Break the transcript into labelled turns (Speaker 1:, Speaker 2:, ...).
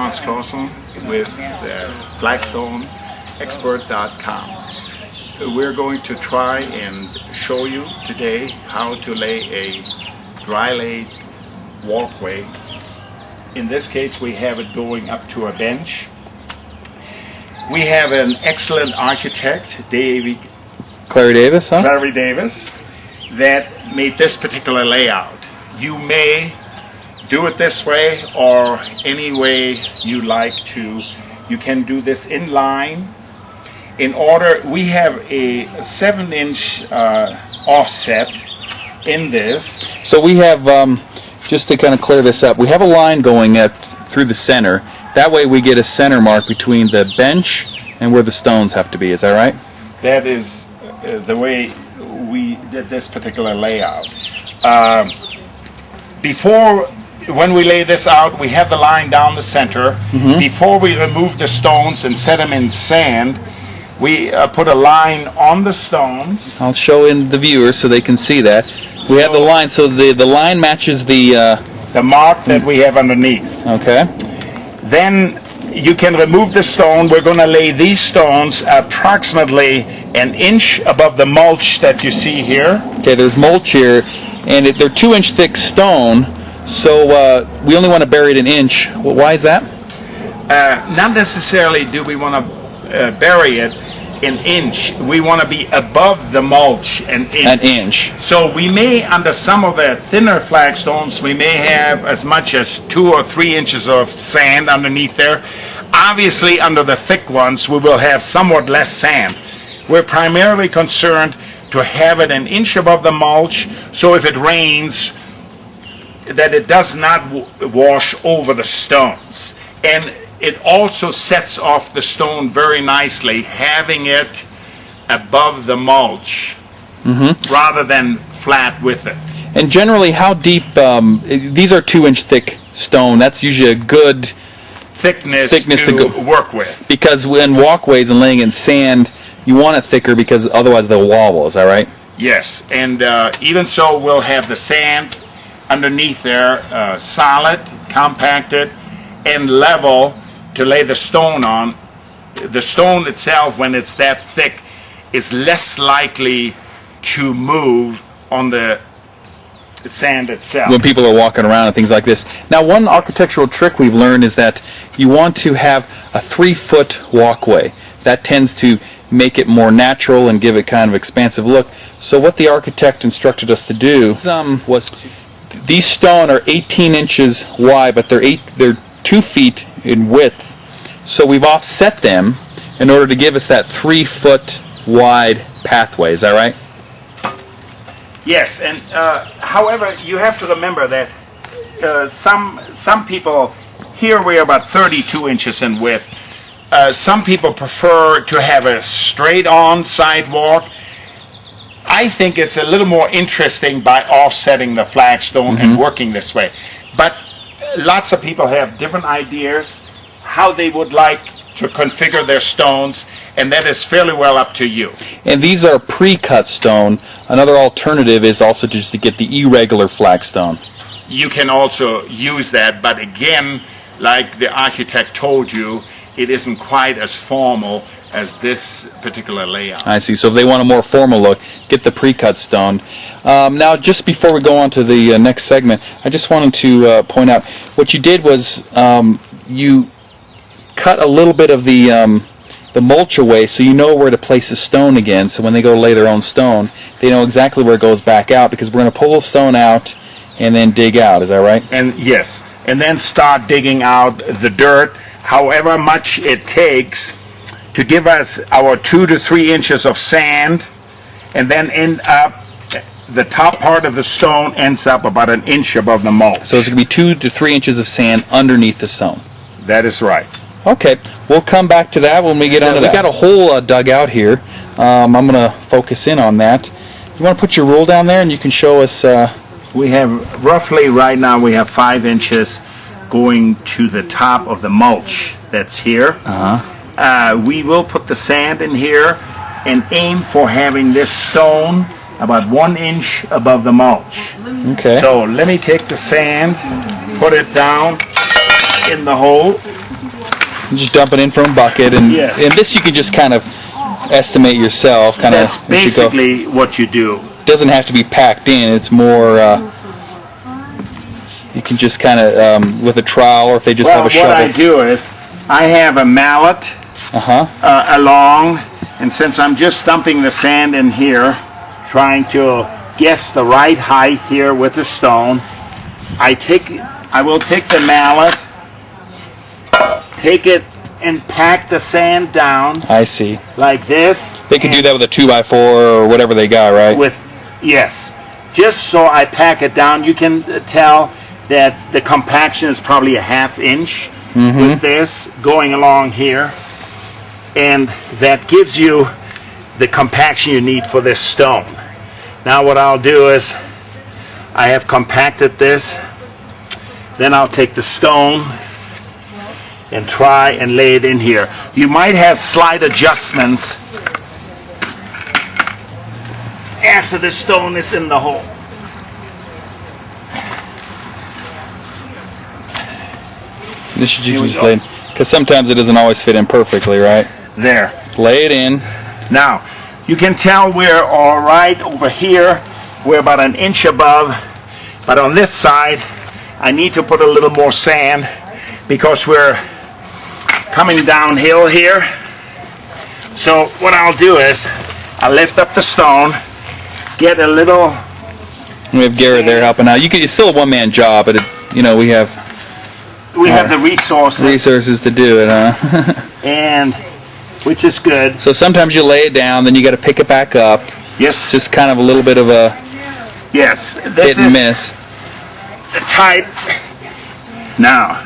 Speaker 1: Hans Clausen with FlagstoneExpert.com. We're going to try and show you today how to lay a dry laid walkway. In this case, we have it going up to a bench. We have an excellent architect,
Speaker 2: Clary Davis, huh?
Speaker 1: Clary Davis, that made this particular layout. You may do it this way or any way you like to. You can do this in line. In order, we have a 7-inch offset in this.
Speaker 2: So we have, just to kind of clear this up, we have a line going up through the center. That way we get a center mark between the bench and where the stones have to be. Is that right?
Speaker 1: That is the way we did this particular layout. When we lay this out, we have the line down the center.
Speaker 2: Mm-hmm.
Speaker 1: Before we remove the stones and set them in sand, we put a line on the stones.
Speaker 2: I'll show in the viewers so they can see that. We have the line, so the line matches the
Speaker 1: mark that we have underneath.
Speaker 2: Okay.
Speaker 1: Then you can remove the stone. We're going to lay these stones approximately an inch above the mulch that you see here.
Speaker 2: Okay, there's mulch here, and they're 2-inch thick stone, so we only want to bury it an inch. Well, why is that?
Speaker 1: Not necessarily do we want to bury it an inch. We want to be above the mulch an inch. So we may, under some of the thinner flagstones, we may have as much as 2 or 3 inches of sand underneath there. Obviously, under the thick ones, we will have somewhat less sand. We're primarily concerned to have it an inch above the mulch, so if it rains, that it does not wash over the stones. And it also sets off the stone very nicely, having it above the mulch rather than flat with it.
Speaker 2: And generally, how deep, these are 2-inch thick stone, that's usually a good
Speaker 1: thickness to work with.
Speaker 2: Because when walkways and laying in sand, you want it thicker because otherwise they'll wobble, is that right?
Speaker 1: Yes, and even so, we'll have the sand underneath there solid, compacted, and level to lay the stone on. The stone itself, when it's that thick, is less likely to move on the sand itself.
Speaker 2: When people are walking around and things like this. Now, one architectural trick we've learned is that you want to have a 3-foot walkway. That tends to make it more natural and give it kind of expansive look. So what the architect instructed us to do was these stone are 18 inches wide, but they're 2 feet in width. So we've offset them in order to give us that 3-foot wide pathway. Is that right?
Speaker 1: Yes, and however, you have to remember that some people, here we are about 32 inches in width. Some people prefer to have a straight-on sidewalk. I think it's a little more interesting by offsetting the flagstone and working this way. But lots of people have different ideas how they would like to configure their stones, and that is fairly well up to you.
Speaker 2: And these are pre-cut stone. Another alternative is also just to get the irregular flagstone.
Speaker 1: You can also use that, but again, like the architect told you, it isn't quite as formal as this particular layout.
Speaker 2: I see. So if they want a more formal look, get the pre-cut stone. Now, just before we go on to the next segment, I just wanted to point out what you did was you cut a little bit of the mulch away, so you know where to place the stone again. So when they go lay their own stone, they know exactly where it goes back out, because we're going to pull the stone out and then dig out. Is that right?
Speaker 1: And yes, and then start digging out the dirt, however much it takes to give us our 2 to 3 inches of sand, and then end up, the top part of the stone ends up about an inch above the mulch.
Speaker 2: So it's going to be 2 to 3 inches of sand underneath the stone.
Speaker 1: That is right.
Speaker 2: Okay, we'll come back to that when we get onto that. We've got a hole dug out here. I'm going to focus in on that. You want to put your rule down there and you can show us...
Speaker 1: We have roughly, right now, we have 5 inches going to the top of the mulch that's here. We will put the sand in here and aim for having this stone about 1 inch above the mulch.
Speaker 2: Okay.
Speaker 1: So let me take the sand, put it down in the hole.
Speaker 2: Just dump it in from a bucket, and
Speaker 1: Yes.
Speaker 2: and this you can just kind of estimate yourself. Kind of.
Speaker 1: That's basically what you do.
Speaker 2: Doesn't have to be packed in. It's more. You can just kind of with a trowel, or if they just have a shovel.
Speaker 1: What I do is I have a mallet along, and since I'm just dumping the sand in here, trying to guess the right height here with the stone, I will take the mallet, take it and pack the sand down.
Speaker 2: I see.
Speaker 1: Like this.
Speaker 2: They can do that with a 2x4 or whatever they got, right?
Speaker 1: Yes. Just so I pack it down, you can tell that the compaction is probably a 1/2 inch with this going along here. And that gives you the compaction you need for this stone. Now what I'll do is, I have compacted this, then I'll take the stone and try and lay it in here. You might have slight adjustments after the stone is in the hole.
Speaker 2: This should just lay, because sometimes it doesn't always fit in perfectly, right?
Speaker 1: There.
Speaker 2: Lay it in.
Speaker 1: Now, you can tell we're all right over here. We're about 1 inch above, but on this side, I need to put a little more sand because we're coming downhill here. So what I'll do is, I'll lift up the stone, get a little.
Speaker 2: We have Garrett there helping out. It's still a one-man job, but we have
Speaker 1: the resources
Speaker 2: to do it, huh?
Speaker 1: and which is good.
Speaker 2: So sometimes you lay it down, then you got to pick it back up.
Speaker 1: Yes.
Speaker 2: Just kind of a little bit of a
Speaker 1: this
Speaker 2: hit and miss.
Speaker 1: The type. Now,